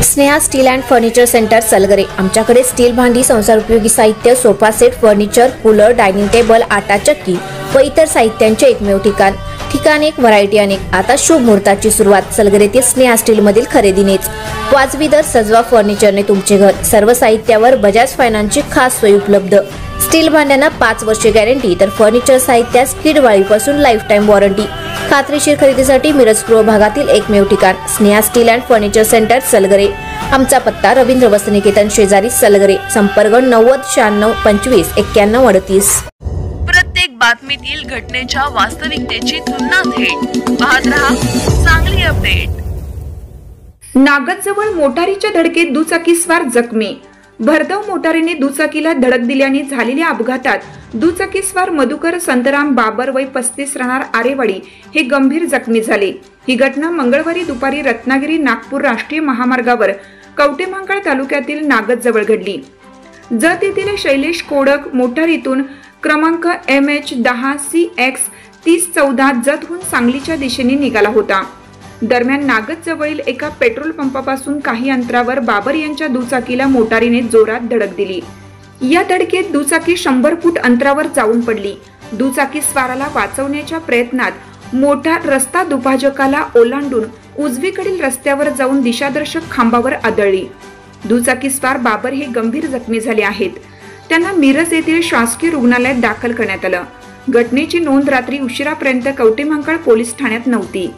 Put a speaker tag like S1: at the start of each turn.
S1: Sneha steel and furniture centre Salgare. आमच्याकडे steel भांडी, संसार उपयोगी साहित्य, sofa set, furniture, cooler, dining table, आटा चक्की व इतर साहित्यांचे एकमेव ठिकाण एक, व्हरायटी अनेक। आता शुभ मुहूर्ताची सुरुवात सलगरेतील स्नेहा स्टील मधील खरेदीनेच। वाजवी दर, सजवा फर्निचरने तुमचे घर। सर्व साहित्यावर बजाज फायनान्सची खास सोय उपलब्ध। स्टील भांड्यांना 5 वर्षे गॅरंटी, तर फर्निचर साहित्यास किडवाळीपासून लाईफ टाइम वॉरंटी। खात्रीशीर खरेदीसाठी मिरज पूर्व भागातील एकमेव ठिकाण Sneha steel and furniture centre Salgare. आमचा पत्ता रवींद्र वस्त्रनिकेतन शेजारी सलगरे। संपर्क 90 96 25 91 38।
S2: प्रत्येक बातमीतील घटनेच्या वास्तविकतेची तुलना थेट पाहत रहा चांगली अपडेट।
S3: नागदजवळ मोटारीच्या धडकेत दुचाकीस्वार जखमी। भरधाव मोटारीने दुचाकीला धडक दिल्याने झालेल्या अपघातात दुचाकीस्वार मधुकर संतराम बाबर वय 35 राहणार आरेवाडी हे गंभीर जखमी झाले। ही घटना मंगळवारी दुपारी रत्नागिरी नागपूर राष्ट्रीय महामार्गावर कवटेमहांकाळ तालुक्यातील नागदजवळ घडली। जत येथील शैलेश कोडक मोटारीतून क्रमांक MH10 CX 3014 जतहून सांगलीच्या दिशेने निघाला होता। दरम्यान नागदजवळील एका पेट्रोल पंपापासून काही अंतरावर बाबर यांच्या दुचाकीला मोटारीने जोरात धडक दिली। या धडकेत दुचाकी 100 फूट अंतरावर जाऊन पडली। दुचाकी स्वाराला वाचवण्याच्या प्रयत्नात मोटार रस्ता दुभाजकाला ओलांडून उजवीकडील रस्त्यावर जाऊन दिशादर्शक खांबावर आदळली। दुचाकी स्वार बाबर हे गंभीर जखमी झाले आहेत। त्यांना मिरज येथील शासकीय रुग्णालयात दाखल करण्यात आलं। घटनेची नोंद रात्री उशिरापर्यंत कवटेमहांकाळ पोलीस ठाण्यात नव्हती।